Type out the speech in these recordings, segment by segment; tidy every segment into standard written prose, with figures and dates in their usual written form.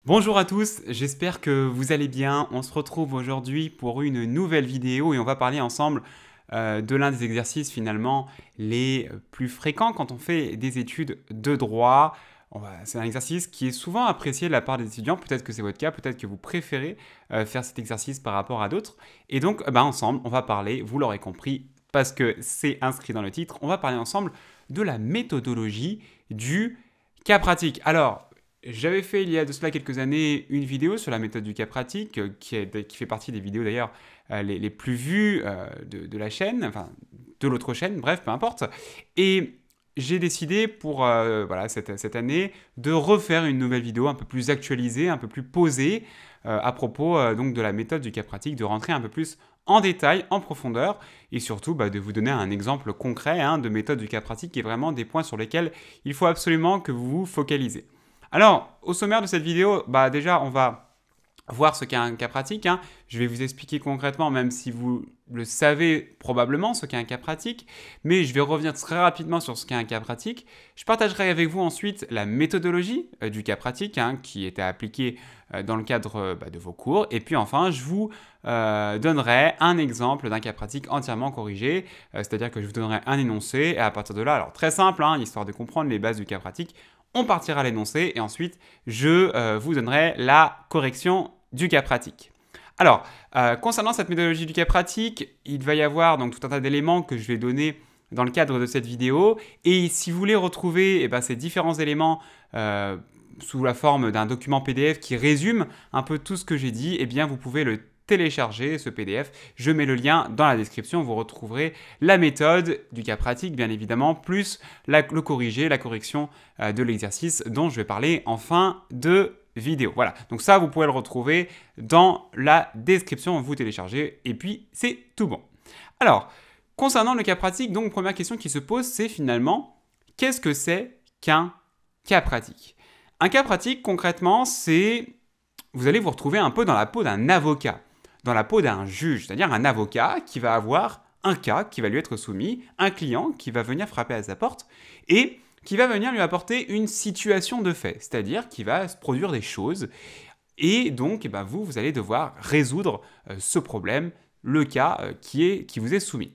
Bonjour à tous, j'espère que vous allez bien. On se retrouve aujourd'hui pour une nouvelle vidéo et on va parler ensemble de l'un des exercices finalement les plus fréquents quand on fait des études de droit. C'est un exercice qui est souvent apprécié de la part des étudiants, peut-être que c'est votre cas, peut-être que vous préférez faire cet exercice par rapport à d'autres. Et donc ensemble, on va parler, vous l'aurez compris, parce que c'est inscrit dans le titre, on va parler ensemble de la méthodologie du cas pratique. Alors, j'avais fait il y a de cela quelques années une vidéo sur la méthode du cas pratique, qui fait partie des vidéos d'ailleurs les plus vues de la chaîne, enfin de l'autre chaîne, bref, peu importe. Et j'ai décidé pour cette année de refaire une nouvelle vidéo un peu plus actualisée, un peu plus posée à propos donc de la méthode du cas pratique, de rentrer un peu plus en détail, en profondeur, et surtout de vous donner un exemple concret de méthode du cas pratique qui est vraiment des points sur lesquels il faut absolument que vous vous focalisez. Alors, au sommaire de cette vidéo, déjà, on va voir ce qu'est un cas pratique. Je vais vous expliquer concrètement, même si vous le savez probablement, ce qu'est un cas pratique, mais je vais revenir très rapidement sur ce qu'est un cas pratique. Je partagerai avec vous ensuite la méthodologie du cas pratique qui était appliquée dans le cadre de vos cours. Et puis enfin, je vous donnerai un exemple d'un cas pratique entièrement corrigé, c'est-à-dire que je vous donnerai un énoncé, et à partir de là, alors très simple, histoire de comprendre les bases du cas pratique, on partira à l'énoncé et ensuite je vous donnerai la correction du cas pratique. Alors, concernant cette méthodologie du cas pratique, il va y avoir donc tout un tas d'éléments que je vais donner dans le cadre de cette vidéo. Et si vous voulez retrouver ces différents éléments sous la forme d'un document PDF qui résume un peu tout ce que j'ai dit, vous pouvez le télécharger, ce PDF. Je mets le lien dans la description. Vous retrouverez la méthode du cas pratique, bien évidemment, plus le corrigé, la correction de l'exercice dont je vais parler en fin de vidéo. Voilà, donc ça, vous pouvez le retrouver dans la description. Vous téléchargez et puis c'est tout bon. Alors, concernant le cas pratique, donc première question qui se pose, c'est finalement, qu'est-ce que c'est qu'un cas pratique? Un cas pratique, concrètement, c'est, vous allez vous retrouver un peu dans la peau d'un avocat, dans la peau d'un juge, c'est-à-dire un avocat qui va avoir un cas qui va lui être soumis, un client qui va venir frapper à sa porte et qui va venir lui apporter une situation de fait, c'est-à-dire qu'il va se produire des choses et donc vous allez devoir résoudre ce problème, le cas qui vous est soumis.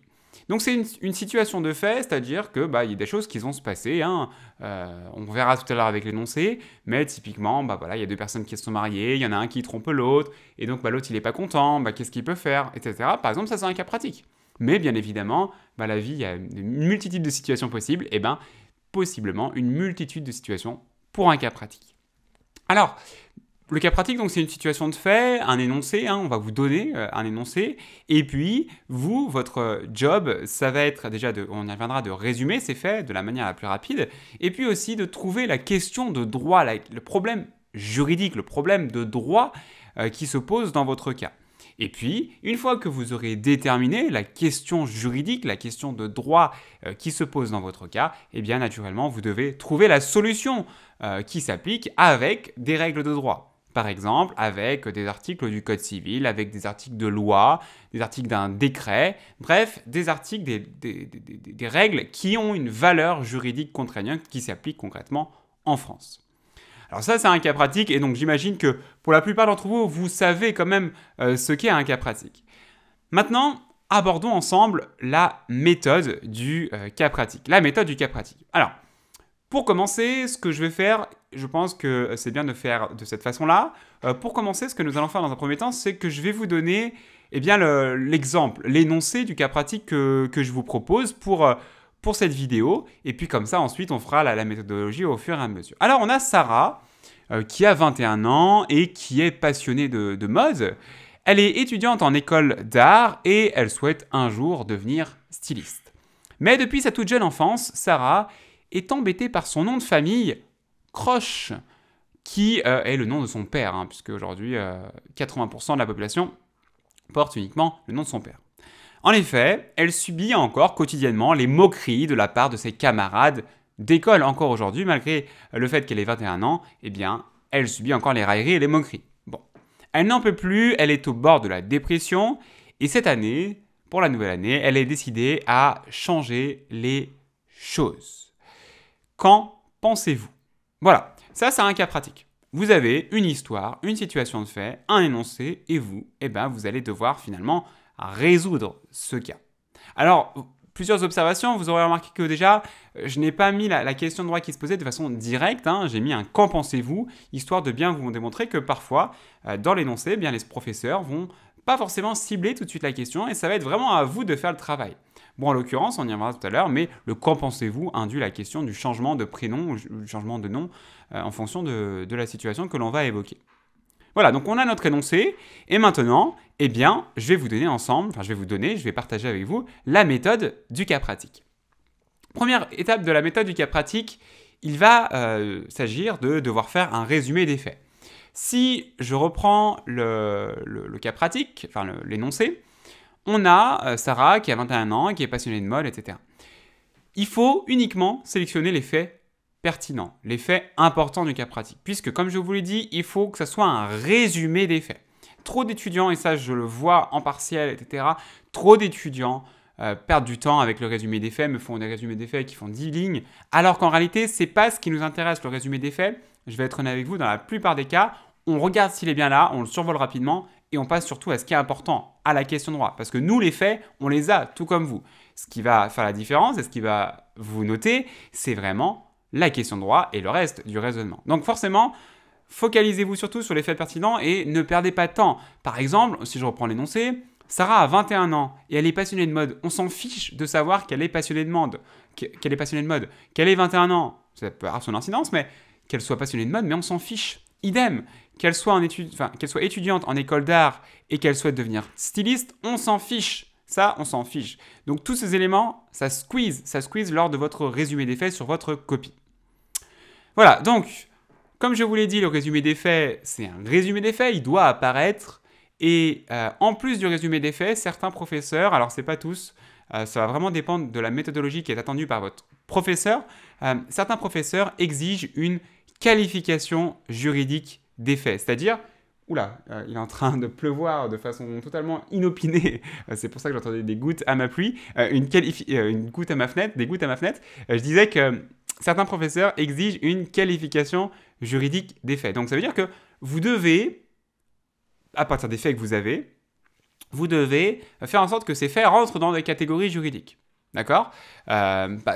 Donc c'est une situation de fait, c'est-à-dire que il y a des choses qui vont se passer. On verra tout à l'heure avec l'énoncé, mais typiquement, il y a deux personnes qui se sont mariées, il y en a un qui trompe l'autre, et donc l'autre il n'est pas content, qu'est-ce qu'il peut faire, etc. Par exemple, ça c'est un cas pratique. Mais bien évidemment, la vie, il y a une multitude de situations possibles, et possiblement une multitude de situations pour un cas pratique. Alors, le cas pratique, donc, c'est une situation de fait, un énoncé, on va vous donner un énoncé, et puis, vous, votre job, ça va être déjà, on y reviendra, de résumer ces faits de la manière la plus rapide, et puis aussi de trouver la question de droit, le problème juridique, le problème de droit qui se pose dans votre cas. Et puis, une fois que vous aurez déterminé la question juridique, la question de droit qui se pose dans votre cas, naturellement, vous devez trouver la solution qui s'applique avec des règles de droit. Par exemple, avec des articles du Code civil, avec des articles de loi, des articles d'un décret, bref, des articles, des règles qui ont une valeur juridique contraignante qui s'applique concrètement en France. Alors ça, c'est un cas pratique, et donc j'imagine que pour la plupart d'entre vous, vous savez quand même ce qu'est un cas pratique. Maintenant, abordons ensemble la méthode du cas pratique. La méthode du cas pratique. Alors, pour commencer, ce que je vais faire, je pense que c'est bien de faire de cette façon-là. Pour commencer, ce que nous allons faire dans un premier temps, c'est que je vais vous donner l'exemple, l'énoncé du cas pratique que je vous propose pour cette vidéo. Et puis comme ça, ensuite, on fera la méthodologie au fur et à mesure. Alors, on a Sarah, qui a 21 ans et qui est passionnée de mode. Elle est étudiante en école d'art et elle souhaite un jour devenir styliste. Mais depuis sa toute jeune enfance, Sarah est embêtée par son nom de famille, Croche, qui est le nom de son père, puisque aujourd'hui, 80% de la population porte uniquement le nom de son père. En effet, elle subit encore quotidiennement les moqueries de la part de ses camarades d'école encore aujourd'hui, malgré le fait qu'elle ait 21 ans, elle subit encore les railleries et les moqueries. Bon, elle n'en peut plus, elle est au bord de la dépression, et cette année, pour la nouvelle année, elle est décidée à changer les choses. Qu'en pensez-vous? Voilà, ça c'est un cas pratique. vous avez une histoire, une situation de fait, un énoncé, et vous, vous allez devoir finalement résoudre ce cas. Alors, plusieurs observations, vous aurez remarqué que déjà, je n'ai pas mis la question de droit qui se posait de façon directe, j'ai mis un « qu'en pensez-vous » histoire de bien vous démontrer que parfois, dans l'énoncé, les professeurs vont pas forcément cibler tout de suite la question et ça va être vraiment à vous de faire le travail. Bon, en l'occurrence, on y reviendra tout à l'heure, mais le « qu'en pensez-vous » induit la question du changement de prénom ou du changement de nom en fonction de la situation que l'on va évoquer. Voilà, donc on a notre énoncé, et maintenant, je vais partager avec vous la méthode du cas pratique. Première étape de la méthode du cas pratique, il va s'agir de devoir faire un résumé des faits. Si je reprends le cas pratique, enfin l'énoncé, on a Sarah qui a 21 ans, qui est passionnée de mode, etc. Il faut uniquement sélectionner les faits pertinents, les faits importants du cas pratique. Puisque, comme je vous l'ai dit, il faut que ça soit un résumé des faits. Trop d'étudiants, et ça je le vois en partiel, etc., trop d'étudiants perdent du temps avec le résumé des faits, me font des résumés des faits qui font 10 lignes, alors qu'en réalité, c'est pas ce qui nous intéresse, le résumé des faits. Je vais être honnête avec vous, dans la plupart des cas, on regarde s'il est bien là, on le survole rapidement, et on passe surtout à ce qui est important, à la question de droit. Parce que nous, les faits, on les a, tout comme vous. Ce qui va faire la différence, et ce qui va vous noter, c'est vraiment la question de droit et le reste du raisonnement. Donc forcément, focalisez-vous surtout sur les faits pertinents et ne perdez pas de temps. Par exemple, si je reprends l'énoncé, Sarah a 21 ans et elle est passionnée de mode. On s'en fiche de savoir qu'elle est passionnée de mode. Qu'elle ait 21 ans, ça peut avoir son incidence, mais qu'elle soit passionnée de mode, mais on s'en fiche. Idem, qu'elle soit étudiante en école d'art et qu'elle souhaite devenir styliste, on s'en fiche. Ça, on s'en fiche. Donc tous ces éléments, ça squeeze lors de votre résumé des faits sur votre copie. Voilà, donc, comme je vous l'ai dit, le résumé des faits, c'est un résumé des faits, il doit apparaître. Et en plus du résumé des faits, certains professeurs, alors c'est pas tous, ça va vraiment dépendre de la méthodologie qui est attendue par votre professeur, certains professeurs exigent une qualification juridique des faits, c'est-à-dire, oula, il est en train de pleuvoir de façon totalement inopinée, c'est pour ça que j'entendais des gouttes à ma pluie, une goutte à ma fenêtre, des gouttes à ma fenêtre, je disais que certains professeurs exigent une qualification juridique des faits. Donc ça veut dire que vous devez, à partir des faits que vous avez, vous devez faire en sorte que ces faits rentrent dans des catégories juridiques. D'accord ?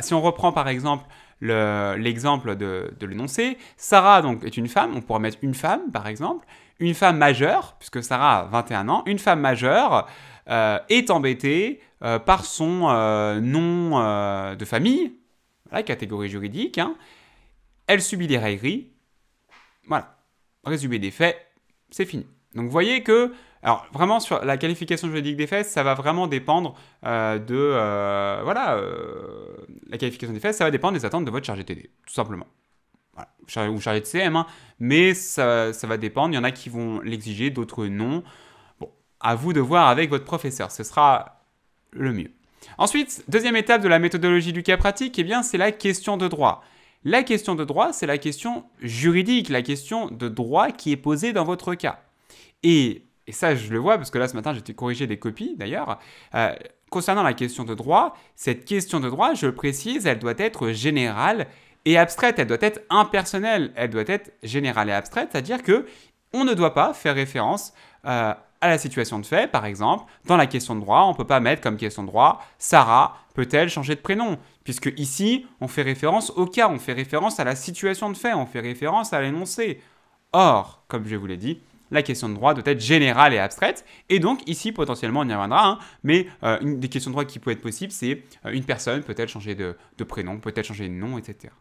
Si on reprend par exemple l'exemple de l'énoncé, Sarah donc, est une femme, on pourrait mettre une femme par exemple, une femme majeure, puisque Sarah a 21 ans, une femme majeure est embêtée par son nom de famille, voilà, catégorie juridique, elle subit des railleries, voilà, résumé des faits, c'est fini. Donc vous voyez que, alors vraiment sur la qualification juridique des faits, ça va vraiment dépendre la qualification des faits, ça va dépendre des attentes de votre chargé TD, tout simplement. Voilà. Ou chargé de CM, mais ça va dépendre, il y en a qui vont l'exiger, d'autres non. Bon, à vous de voir avec votre professeur, ce sera le mieux. Ensuite, deuxième étape de la méthodologie du cas pratique, c'est la question de droit. La question de droit, c'est la question juridique, la question de droit qui est posée dans votre cas. Et ça, je le vois, parce que là, ce matin, j'ai corrigé des copies, d'ailleurs. Concernant la question de droit, cette question de droit, je le précise, elle doit être générale et abstraite. Elle doit être impersonnelle. Elle doit être générale et abstraite, c'est-à-dire qu'on ne doit pas faire référence à la situation de fait. Par exemple, dans la question de droit, on ne peut pas mettre comme question de droit « Sarah peut-elle changer de prénom ?» Puisque ici, on fait référence au cas, on fait référence à la situation de fait, on fait référence à l'énoncé. Or, comme je vous l'ai dit, la question de droit doit être générale et abstraite. Et donc, ici, potentiellement, on y reviendra, mais une des questions de droit qui peut être possible, c'est une personne peut-elle changer de prénom, peut-elle changer de nom, etc.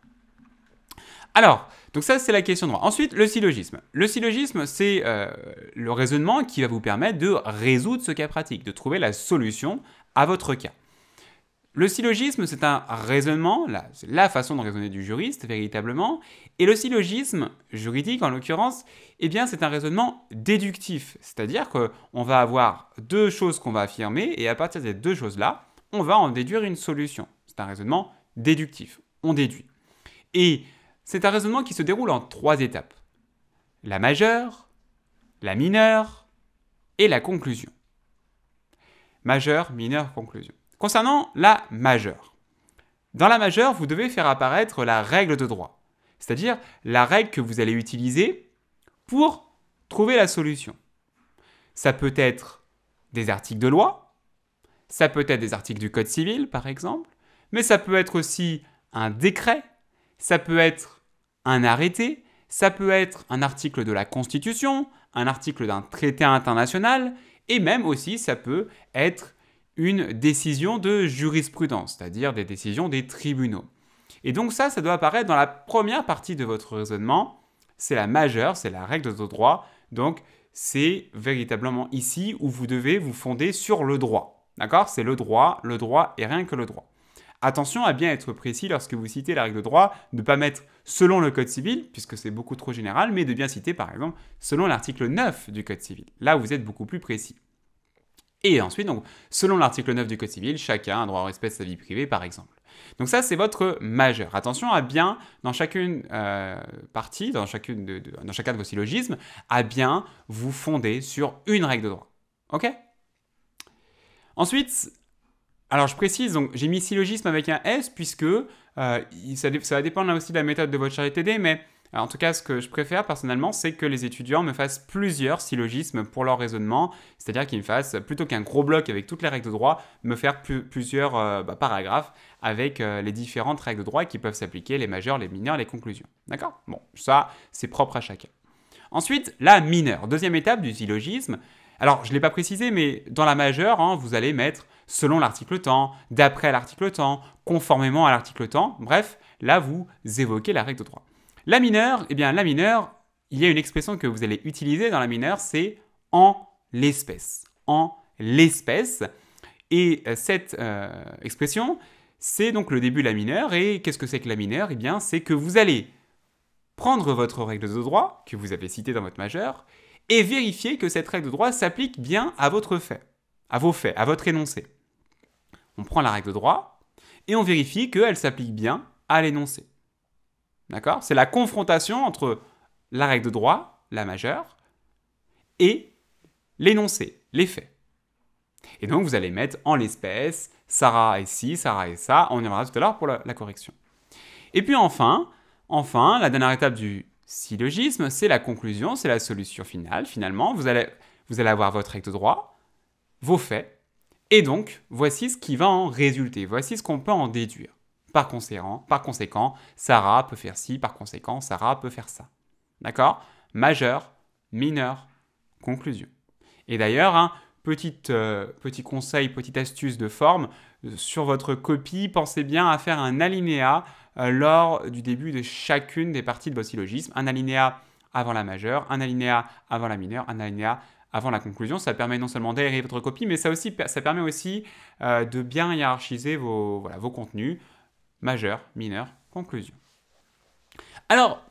Alors, donc ça, c'est la question de droit. Ensuite, le syllogisme. Le syllogisme, c'est le raisonnement qui va vous permettre de résoudre ce cas pratique, de trouver la solution à votre cas. Le syllogisme, c'est un raisonnement, c'est la façon de raisonner du juriste, véritablement. Et le syllogisme juridique, en l'occurrence, c'est un raisonnement déductif. C'est-à-dire qu'on va avoir deux choses qu'on va affirmer, et à partir de ces deux choses-là, on va en déduire une solution. C'est un raisonnement déductif. On déduit. Et c'est un raisonnement qui se déroule en 3 étapes. La majeure, la mineure et la conclusion. Majeure, mineure, conclusion. Concernant la majeure. Dans la majeure, vous devez faire apparaître la règle de droit, c'est-à-dire la règle que vous allez utiliser pour trouver la solution. Ça peut être des articles de loi, ça peut être des articles du Code civil, par exemple, mais ça peut être aussi un décret, ça peut être un arrêté, ça peut être un article de la Constitution, un article d'un traité international, et même aussi ça peut être une décision de jurisprudence, c'est-à-dire des décisions des tribunaux. Et donc ça doit apparaître dans la première partie de votre raisonnement. C'est la majeure, c'est la règle de droit. Donc c'est véritablement ici où vous devez vous fonder sur le droit. D'accord? C'est le droit et rien que le droit. Attention à bien être précis lorsque vous citez la règle de droit, de ne pas mettre selon le Code civil, puisque c'est beaucoup trop général, mais de bien citer par exemple selon l'article 9 du Code civil. Là, vous êtes beaucoup plus précis. Et ensuite, donc, selon l'article 9 du Code civil, chacun a un droit au respect de sa vie privée, par exemple. Donc ça, c'est votre majeur. Attention à bien, dans chacune partie, dans chacun de vos syllogismes, à bien vous fonder sur une règle de droit. OK? Ensuite, alors je précise, donc j'ai mis syllogisme avec un S, puisque ça va dépendre là aussi de la méthode de votre chargé TD, mais en tout cas, ce que je préfère personnellement, c'est que les étudiants me fassent plusieurs syllogismes pour leur raisonnement, c'est-à-dire qu'ils me fassent, plutôt qu'un gros bloc avec toutes les règles de droit, me faire plusieurs paragraphes avec les différentes règles de droit qui peuvent s'appliquer, les majeures, les mineures, les conclusions. D'accord? Bon, ça, c'est propre à chacun. Ensuite, la mineure, deuxième étape du syllogisme. Alors, je ne l'ai pas précisé, mais dans la majeure, vous allez mettre selon l'article temps, d'après l'article temps, conformément à l'article temps. Bref, là, vous évoquez la règle de droit. La mineure, eh bien, la mineure, il y a une expression que vous allez utiliser dans la mineure, c'est en l'espèce. En l'espèce. Et cette expression, c'est donc le début de la mineure. Et qu'est-ce que c'est que la mineure? Eh bien, c'est que vous allez prendre votre règle de droit, que vous avez citée dans votre majeur, et vérifier que cette règle de droit s'applique bien à votre fait, à vos faits, à votre énoncé. On prend la règle de droit, et on vérifie qu'elle s'applique bien à l'énoncé. D'accord? C'est la confrontation entre la règle de droit, la majeure, et l'énoncé, les faits. Et donc, vous allez mettre en l'espèce, Sarah est ci, Sarah est ça. On y reviendra tout à l'heure pour la correction. Et puis enfin, la dernière étape du syllogisme, c'est la conclusion, c'est la solution finale. Finalement, vous allez avoir votre règle de droit, vos faits, et donc, voici ce qui va en résulter. Voici ce qu'on peut en déduire. Par conséquent, Sarah peut faire ci, par conséquent, Sarah peut faire ça. D'accord? Majeur, mineur, conclusion. Et d'ailleurs, petit conseil, petite astuce de forme, sur votre copie, pensez bien à faire un alinéa lors du début de chacune des parties de votre syllogisme. Un alinéa avant la majeure, un alinéa avant la mineure, un alinéa avant la conclusion. Ça permet non seulement d'aérer votre copie, mais ça permet aussi de bien hiérarchiser vos contenus. Majeur, mineur, conclusion. Alors,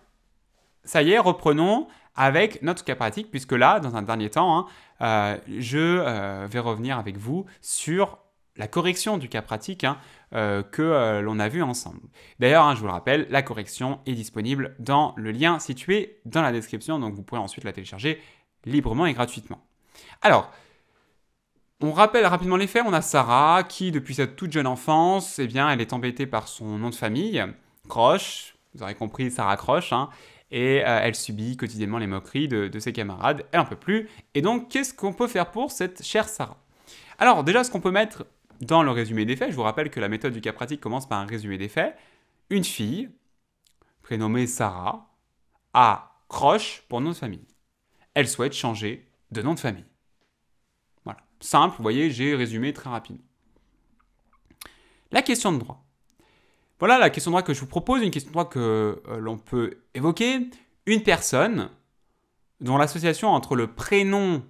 ça y est, reprenons avec notre cas pratique, puisque là, dans un dernier temps, je vais revenir avec vous sur la correction du cas pratique que l'on a vu ensemble. D'ailleurs, je vous le rappelle, la correction est disponible dans le lien situé dans la description, donc vous pourrez ensuite la télécharger librement et gratuitement. Alors, on rappelle rapidement les faits. On a Sarah qui, depuis sa toute jeune enfance, eh bien, elle est embêtée par son nom de famille, Croche. Vous aurez compris, Sarah Croche. Et elle subit quotidiennement les moqueries de ses camarades. Elle n'en peut plus. Et donc, qu'est-ce qu'on peut faire pour cette chère Sarah? Alors, déjà, ce qu'on peut mettre dans le résumé des faits, je vous rappelle que la méthode du cas pratique commence par un résumé des faits. Une fille, prénommée Sarah, a Croche pour nom de famille. Elle souhaite changer de nom de famille. Voilà. Simple, vous voyez, j'ai résumé très rapidement. La question de droit. Voilà la question de droit que je vous propose, une question de droit que l'on peut évoquer. Une personne dont l'association entre le prénom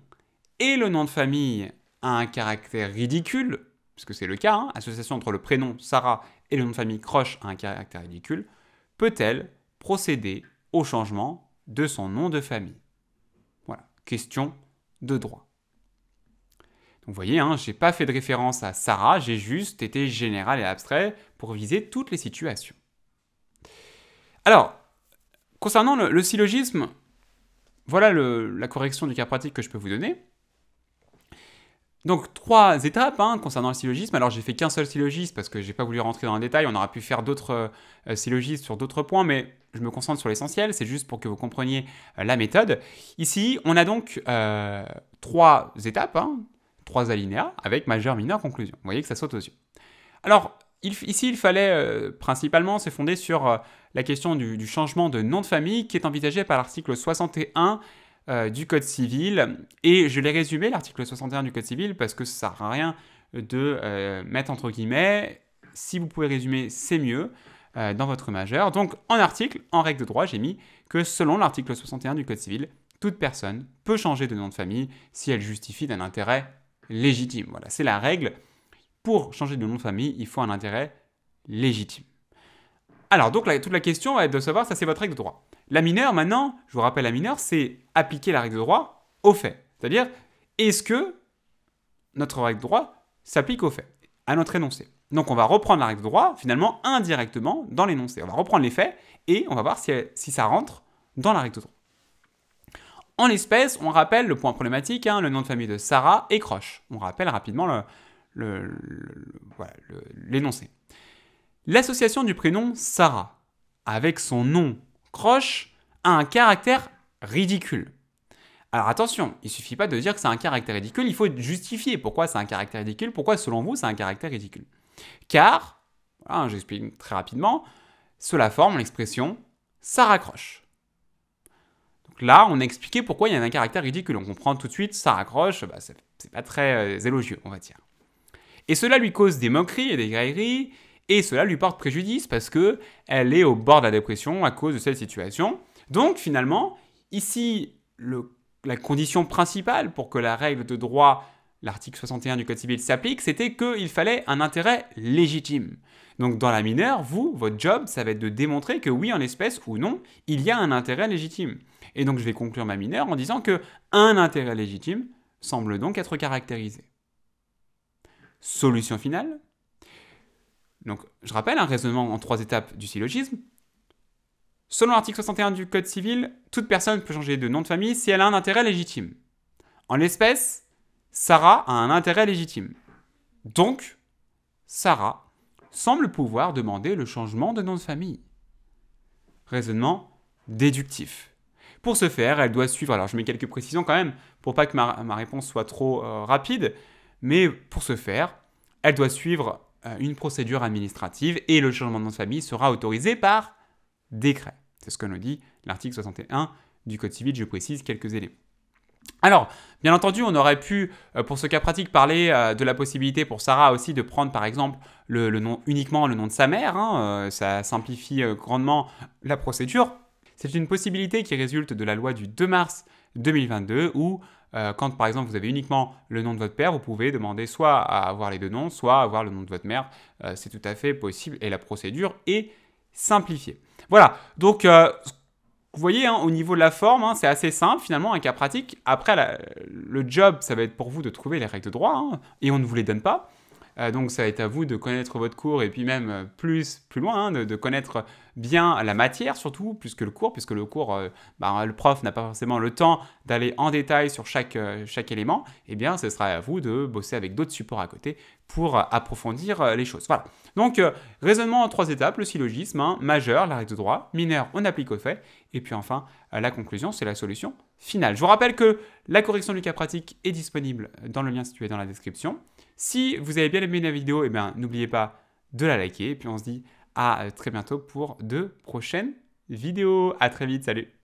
et le nom de famille a un caractère ridicule, puisque c'est le cas, association entre le prénom Sarah et le nom de famille Croche a un caractère ridicule, peut-elle procéder au changement de son nom de famille? Voilà, question de droit. Donc vous voyez, je n'ai pas fait de référence à Sarah, j'ai juste été général et abstrait pour viser toutes les situations. Alors, concernant le syllogisme, voilà la correction du cas pratique que je peux vous donner. Donc, 3 étapes concernant le syllogisme. Alors, j'ai fait qu'un seul syllogisme parce que j'ai pas voulu rentrer dans le détail. On aurait pu faire d'autres syllogismes sur d'autres points, mais je me concentre sur l'essentiel. C'est juste pour que vous compreniez la méthode. Ici, on a donc 3 étapes, 3 alinéas avec majeur, mineur, conclusion. Vous voyez que ça saute aux yeux. Alors, ici, il fallait principalement se fonder sur la question du changement de nom de famille qui est envisagé par l'article 61 du Code civil. Et je l'ai résumé, l'article 61 du Code civil, parce que ça ne sert à rien de mettre entre guillemets. Si vous pouvez résumer, c'est mieux dans votre majeur. Donc, en article, en règle de droit, j'ai mis que selon l'article 61 du Code civil, toute personne peut changer de nom de famille si elle justifie d'un intérêt légitime. Voilà, c'est la règle. Pour changer de nom de famille, il faut un intérêt légitime. Alors, donc, toute la question va être de savoir, ça c'est votre règle de droit. La mineure, maintenant, je vous rappelle, la mineure, c'est appliquer la règle de droit aux faits. C'est-à-dire, est-ce que notre règle de droit s'applique aux faits, à notre énoncé. Donc, on va reprendre la règle de droit, finalement, indirectement, dans l'énoncé. On va reprendre les faits et on va voir si ça rentre dans la règle de droit. En l'espèce, on rappelle le point problématique, le nom de famille de Sarah et Croche. On rappelle rapidement l'énoncé. L'association du prénom Sarah avec son nom Croche a un caractère ridicule. Alors attention, il ne suffit pas de dire que c'est un caractère ridicule, il faut justifier pourquoi c'est un caractère ridicule, pourquoi selon vous c'est un caractère ridicule. Car, voilà, j'explique très rapidement, cela forme l'expression Sarah Croche. Donc là, on a expliqué pourquoi il y a un caractère ridicule. On comprend tout de suite, Sarah Croche, c'est pas très élogieux, on va dire. Et cela lui cause des moqueries et des railleries, et cela lui porte préjudice parce qu'elle est au bord de la dépression à cause de cette situation. Donc finalement, ici, la condition principale pour que la règle de droit, l'article 61 du Code civil s'applique, c'était qu'il fallait un intérêt légitime. Donc dans la mineure, votre job, ça va être de démontrer que oui, en espèce ou non, il y a un intérêt légitime. Et donc je vais conclure ma mineure en disant qu'un intérêt légitime semble donc être caractérisé. Solution finale. Donc, je rappelle un raisonnement en 3 étapes du syllogisme. Selon l'article 61 du Code civil, toute personne peut changer de nom de famille si elle a un intérêt légitime. En l'espèce, Sarah a un intérêt légitime. Donc, Sarah semble pouvoir demander le changement de nom de famille. Raisonnement déductif. Pour ce faire, elle doit suivre, alors je mets quelques précisions quand même, pour pas que ma réponse soit trop rapide, mais pour ce faire, elle doit suivre une procédure administrative et le changement de nom de famille sera autorisé par décret. C'est ce que nous dit l'article 61 du Code civil, je précise quelques éléments. Alors, bien entendu, on aurait pu, pour ce cas pratique, parler de la possibilité pour Sarah aussi de prendre par exemple uniquement le nom de sa mère, ça simplifie grandement la procédure. C'est une possibilité qui résulte de la loi du 2 mars 2022 où quand par exemple vous avez uniquement le nom de votre père, vous pouvez demander soit à avoir les deux noms, soit à avoir le nom de votre mère. C'est tout à fait possible et la procédure est simplifiée. Voilà, donc vous voyez, au niveau de la forme, c'est assez simple finalement, un cas pratique. Après, le job, ça va être pour vous de trouver les règles de droit et on ne vous les donne pas. Donc ça va être à vous de connaître votre cours et puis même plus loin, de connaître bien la matière surtout, plus que le cours, puisque le cours, le prof n'a pas forcément le temps d'aller en détail sur chaque élément. Eh bien, ce sera à vous de bosser avec d'autres supports à côté pour approfondir les choses. Voilà. Donc, raisonnement en 3 étapes, le syllogisme, majeur, la règle de droit, mineur, on applique aux faits, et puis enfin, la conclusion, c'est la solution finale. Je vous rappelle que la correction du cas pratique est disponible dans le lien situé dans la description. Si vous avez bien aimé la vidéo, n'oubliez pas de la liker, et puis on se dit à très bientôt pour de prochaines vidéos. À très vite, salut!